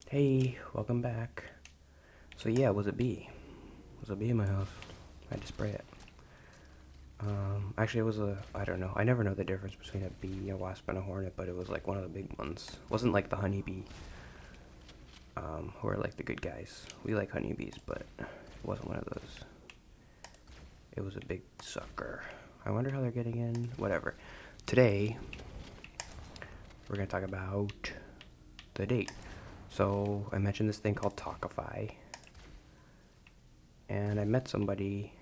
Hey, welcome back. So yeah, it was a bee. It was a bee in my house. I had to spray it. Actually, it was I don't know. I never know the difference between a bee, a wasp, and a hornet, but it was like one of the big ones. It wasn't like the honeybee, who are like the good guys. We like honeybees, but it wasn't one of those. It was a big sucker. I wonder how they're getting in. Whatever. Today, we're gonna talk about the date. So I mentioned this thing called Tawkify, and I met somebody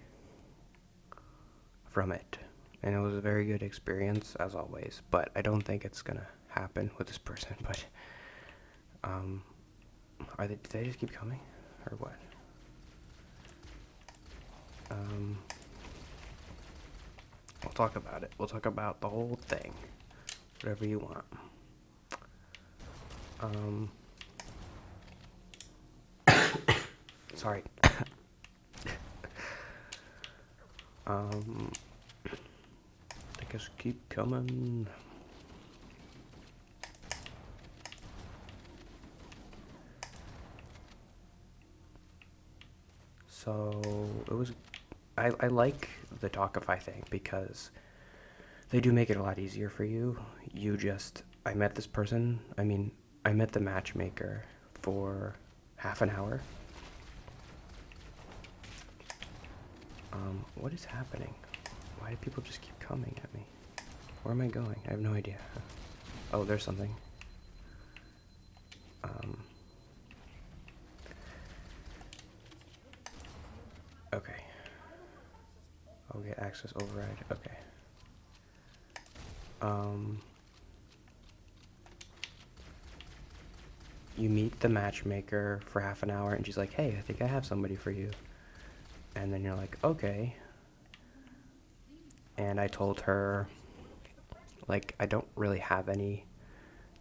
from it, and it was a very good experience as always. But I don't think it's gonna happen with this person. But did they just keep coming, or what? We'll talk about it. We'll talk about the whole thing, whatever you want. Sorry. I guess keep coming. So it was. I like the Talkify thing because they do make it a lot easier for you. I met this person. I met the matchmaker for half an hour. What is happening? Why do people just keep coming at me? Where am I going? I have no idea. Oh, there's something. Okay. I'll get access override. Okay. You meet the matchmaker for half an hour, and she's like, "Hey, I think I have somebody for you." And then you're like, "Okay." And I told her, like, I don't really have any.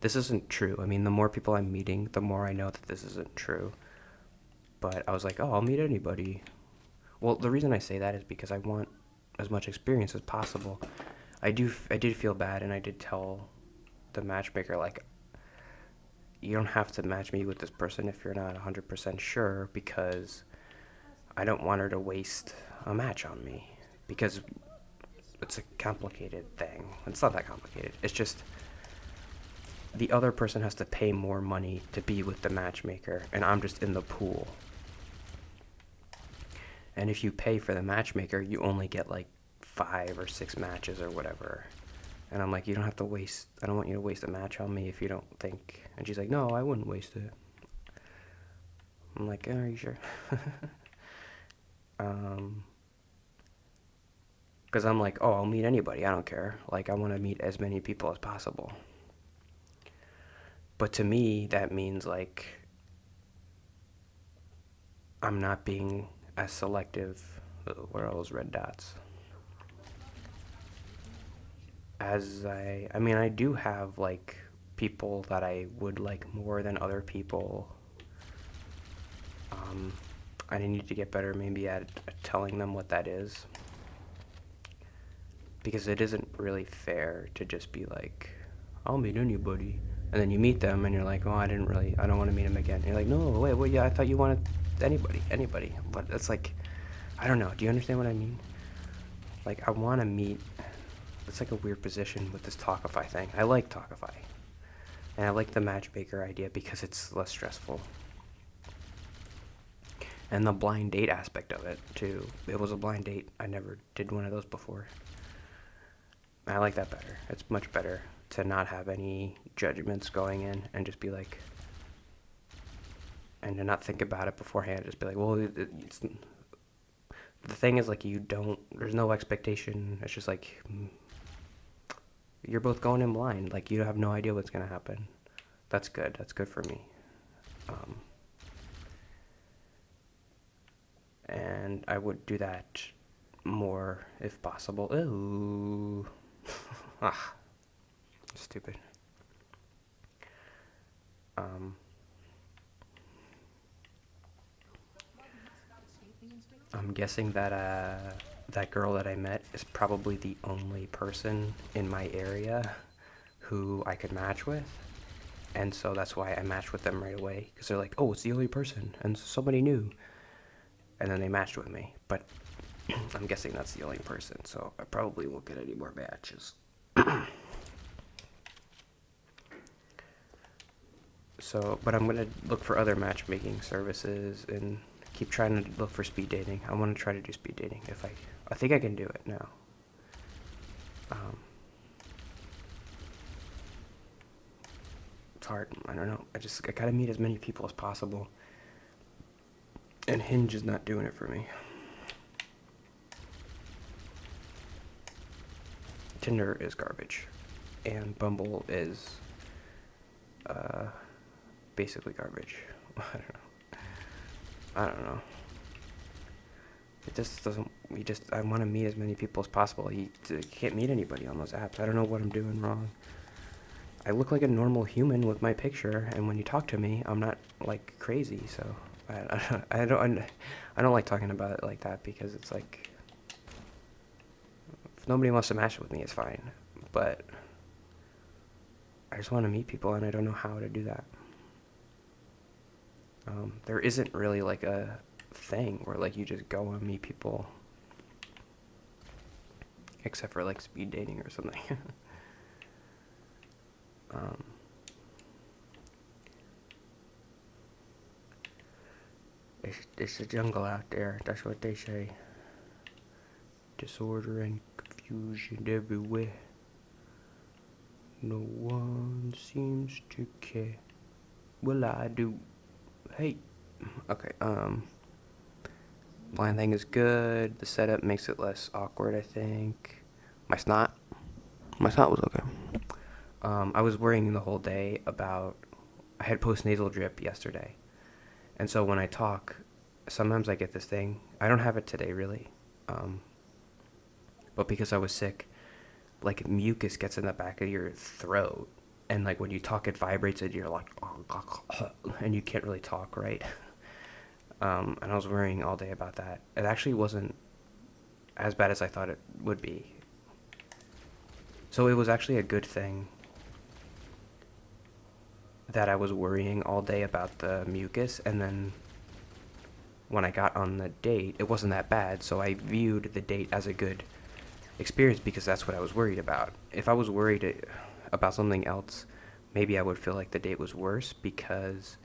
This isn't true. The more people I'm meeting, the more I know that this isn't true. But I was like, "Oh, I'll meet anybody." Well, the reason I say that is because I want as much experience as possible. I did feel bad, and I did tell the matchmaker, like, you don't have to match me with this person if you're not 100% sure, because I don't want her to waste a match on me, because it's a complicated thing. It's not that complicated. It's just the other person has to pay more money to be with the matchmaker, and I'm just in the pool. And if you pay for the matchmaker, you only get like 5 or 6 matches or whatever. And I'm like, I don't want you to waste a match on me if you don't think. And she's like, no, I wouldn't waste it. I'm like, are you sure? Because I'm like, oh, I'll meet anybody. I don't care. Like, I want to meet as many people as possible. But to me, that means, like, I'm not being as selective. Where are those red dots? I do have, like, people that I would like more than other people. I need to get better maybe at telling them what that is. Because it isn't really fair to just be like, I'll meet anybody. And then you meet them and you're like, oh, I don't want to meet him again. And you're like, no, wait, well, yeah, I thought you wanted anybody. But it's like, I don't know. Do you understand what I mean? Like, I want to meet. It's like a weird position with this Talkify thing. I like Talkify. And I like the matchmaker idea because it's less stressful. And the blind date aspect of it, too. It was a blind date. I never did one of those before. I like that better. It's much better to not have any judgments going in and just be like, and to not think about it beforehand. Just be like, well, it's the thing is, like, there's no expectation. It's just like, you're both going in blind. Like, you have no idea what's going to happen. That's good. That's good for me. And I would do that more if possible. Ooh. Stupid. I'm guessing that that girl that I met is probably the only person in my area who I could match with. And so that's why I matched with them right away, because they're like, oh, it's the only person, and somebody new. And then they matched with me. But I'm guessing that's the only person, so I probably won't get any more matches. So, but I'm gonna look for other matchmaking services and keep trying to look for speed dating. I want to try to do speed dating if I think I can do it now. It's hard. I don't know. I gotta meet as many people as possible. And Hinge is not doing it for me. Tinder is garbage. And Bumble is basically garbage. I don't know. It just doesn't. I want to meet as many people as possible. You can't meet anybody on those apps. I don't know what I'm doing wrong. I look like a normal human with my picture, and when you talk to me, I'm not like crazy. So I don't like talking about it like that, because it's like, if nobody wants to match with me, it's fine. But I just want to meet people, and I don't know how to do that. There isn't really like a thing where like you just go and meet people, except for like speed dating or something. It's a jungle out there, that's what they say. Disorder and confusion everywhere. No one seems to care. Well, I do. Hey. Okay, line thing is good. The setup makes it less awkward, I think. My snot was okay. I was worrying the whole day about, I had postnasal drip yesterday. And so when I talk, sometimes I get this thing. I don't have it today, really. But because I was sick, like mucus gets in the back of your throat. And like when you talk, it vibrates and you're like, and you can't really talk, right? And I was worrying all day about that. It actually wasn't as bad as I thought it would be. So it was actually a good thing that I was worrying all day about the mucus, and then when I got on the date, it wasn't that bad, so I viewed the date as a good experience because that's what I was worried about. If I was worried about something else, maybe I would feel like the date was worse because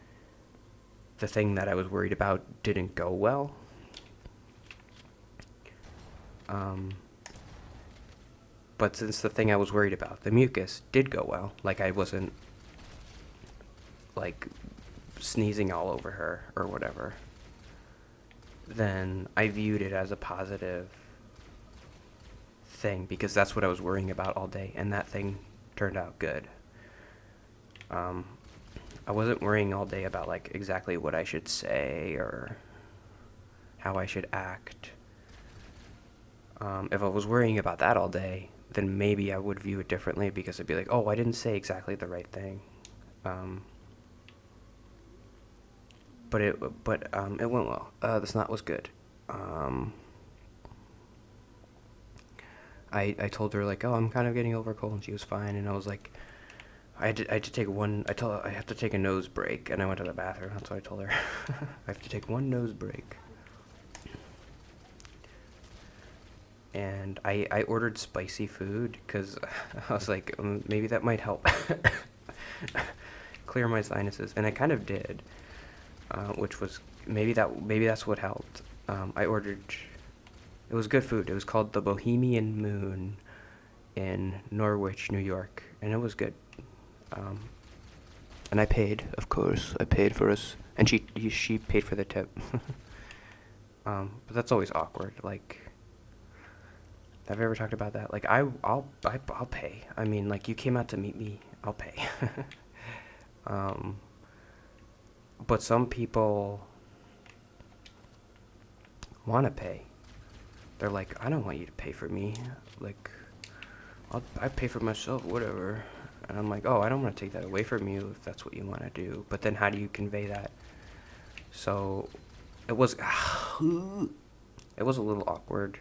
the thing that I was worried about didn't go well. But since the thing I was worried about, the mucus, did go well, like I wasn't like sneezing all over her or whatever, then I viewed it as a positive thing because that's what I was worrying about all day, and that thing turned out good. I wasn't worrying all day about like exactly what I should say or how I should act. If I was worrying about that all day, then maybe I would view it differently because I'd be like, oh, I didn't say exactly the right thing. But it went well. The snot was good. I told her like, oh, I'm kind of getting over a cold, and she was fine. And I was like, I had to take one. I have to take a nose break, and I went to the bathroom. That's what I told her. I have to take one nose break. And I ordered spicy food because I was like, maybe that might help clear my sinuses, and I kind of did, which was maybe that's what helped. I ordered. It was good food. It was called the Bohemian Moon in Norwich, New York, and it was good. And I paid, of course. I paid for us, and she paid for the tip. But that's always awkward. Like, have I ever talked about that? Like, I'll pay. I mean, like, you came out to meet me, I'll pay. But some people want to pay. They're like, I don't want you to pay for me. Like, I pay for myself, whatever. And I'm like, oh, I don't want to take that away from you if that's what you want to do. But then how do you convey that? So it was a little awkward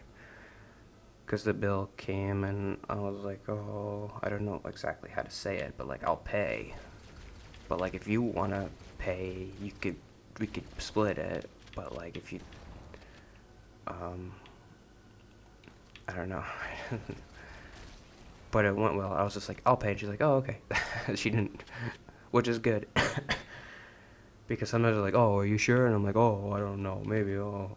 because the bill came and I was like, oh, I don't know exactly how to say it, but like, I'll pay. But like if you want to pay, we could split it. But like if you um I don't know. But it went well. I was just like, I'll pay. And she's like, oh, okay. She didn't, which is good. Because sometimes they're like, oh, are you sure? And I'm like, oh, I don't know. Maybe, oh.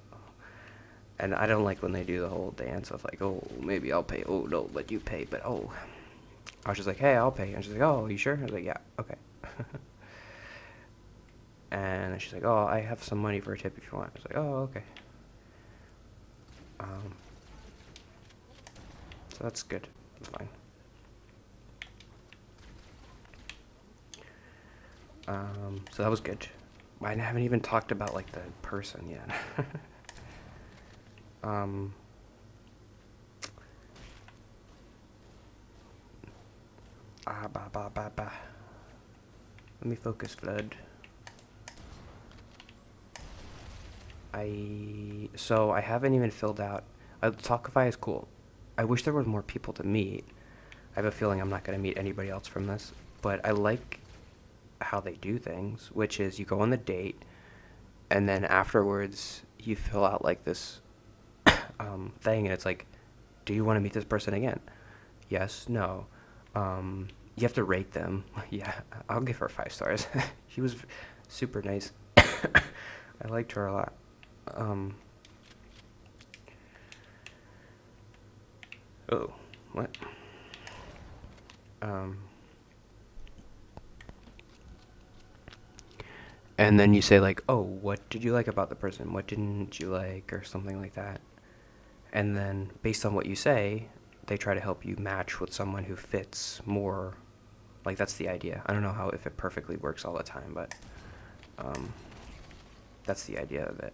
And I don't like when they do the whole dance of like, oh, maybe I'll pay. Oh, no, let you pay. But, oh. I was just like, hey, I'll pay. And she's like, oh, are you sure? I was like, yeah, okay. And she's like, oh, I have some money for a tip if you want. I was like, oh, okay. So that's good. That's fine. So that was good. I haven't even talked about like the person yet. um, Let me focus, Flood. So I haven't even filled out. Tawkify is cool. I wish there was more people to meet. I have a feeling I'm not going to meet anybody else from this, but I like how they do things, which is you go on the date, and then afterwards you fill out like this thing, and it's like, do you want to meet this person again? Yes, no. You have to rate them. Yeah, I'll give her 5 stars. She was super nice. I liked her a lot. Oh, what? And then you say like, oh, what did you like about the person? What didn't you like, or something like that. And then based on what you say, they try to help you match with someone who fits more. Like that's the idea. I don't know how if it perfectly works all the time, but that's the idea of it.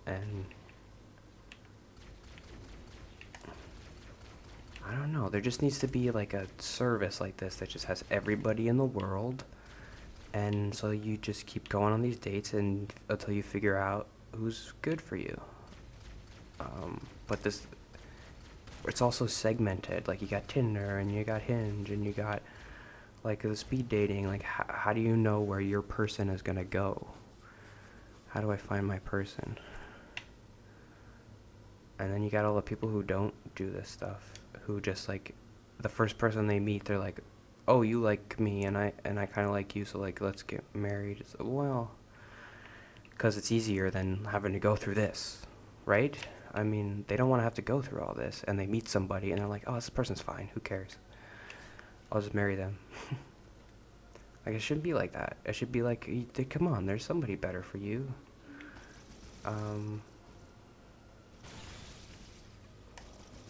And I don't know. There just needs to be like a service like this that just has everybody in the world. And so you just keep going on these dates and until you figure out who's good for you. But it's also segmented. Like you got Tinder and you got Hinge and you got like the speed dating. Like how do you know where your person is gonna go? How do I find my person? And then you got all the people who don't do this stuff, who just like the first person they meet, they're like, oh, you like me and I kind of like you, so like let's get married. It's, well, because it's easier than having to go through this, right? I mean, they don't want to have to go through all this, and they meet somebody and they're like, oh, this person's fine, who cares, I'll just marry them. Like it shouldn't be like that. It should be like, come on, there's somebody better for you.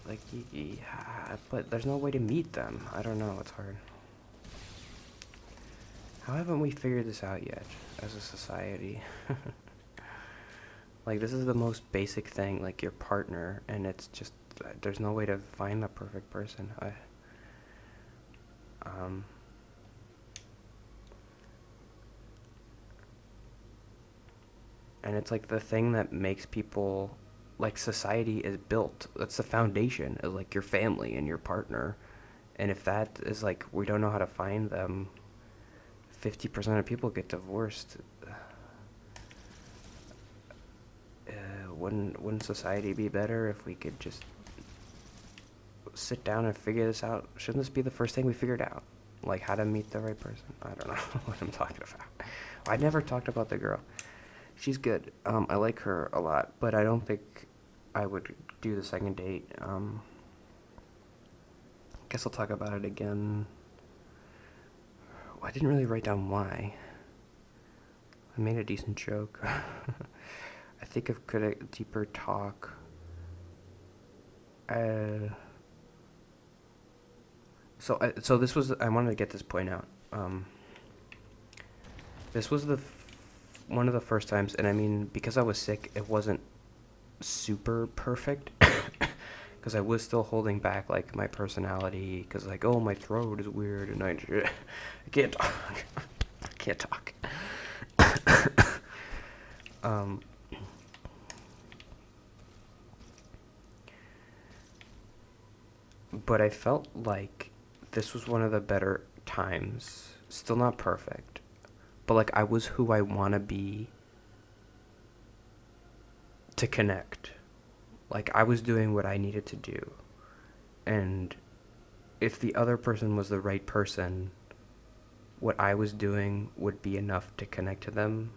Like yeah, but there's no way to meet them. I don't know, it's hard. How haven't we figured this out yet as a society? Like this is the most basic thing, like your partner, and it's just there's no way to find the perfect person. And it's like the thing that makes people, like society is built. That's the foundation of like your family and your partner. And if that is like we don't know how to find them, 50% of people get divorced. Wouldn't society be better if we could just sit down and figure this out? Shouldn't this be the first thing we figured out? Like how to meet the right person? I don't know what I'm talking about. I never talked about the girl. She's good. I like her a lot, but I don't think I would do the second date. Guess I'll talk about it again. I didn't really write down why. I made a decent joke. I think I've got a deeper talk. So this was, I wanted to get this point out. This was one of the first times, and I mean, because I was sick, it wasn't super perfect. Because I was still holding back, like, my personality, because, like, oh, my throat is weird, and I can't talk. I can't talk. But I felt like this was one of the better times. Still not perfect, but like I was who I want to be to connect. Like I was doing what I needed to do. And if the other person was the right person, what I was doing would be enough to connect to them.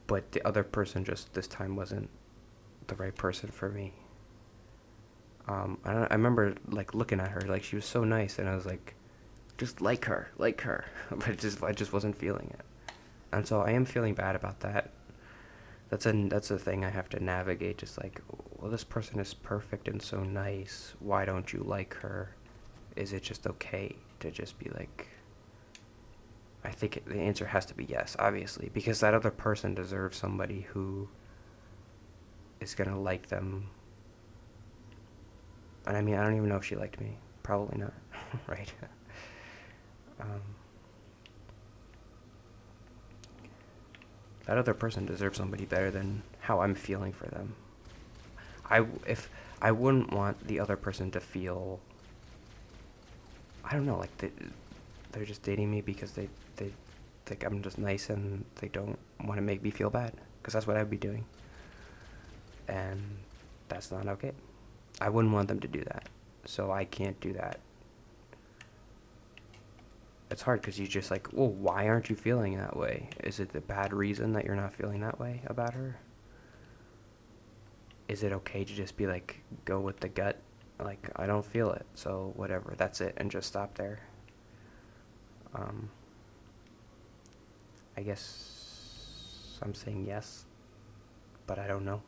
But the other person just this time wasn't the right person for me. I remember like looking at her, like she was so nice, and I was just like her. But I just wasn't feeling it, and so I am feeling bad about that. That's a thing I have to navigate. Just like, well, this person is perfect and so nice. Why don't you like her? Is it just okay to just be like? I think the answer has to be yes, obviously, because that other person deserves somebody who is gonna like them. And I mean, I don't even know if she liked me. Probably not, right? Um, that other person deserves somebody better than how I'm feeling for them. If I wouldn't want the other person to feel, I don't know, like they're just dating me because they think I'm just nice and they don't want to make me feel bad, because that's what I'd be doing, and that's not okay. I wouldn't want them to do that, so I can't do that. It's hard because you just like, well, why aren't you feeling that way? Is it the bad reason that you're not feeling that way about her? Is it okay to just be like, go with the gut? Like, I don't feel it, so whatever, that's it, and just stop there? I guess I'm saying yes, but I don't know.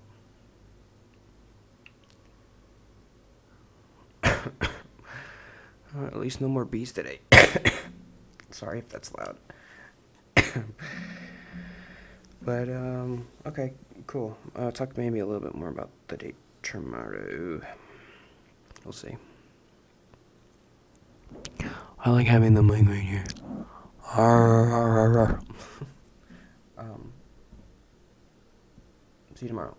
At least no more bees today. Sorry if that's loud. But, okay, cool. Talk maybe a little bit more about the date tomorrow. We'll see. I like having the mic right here. See you tomorrow.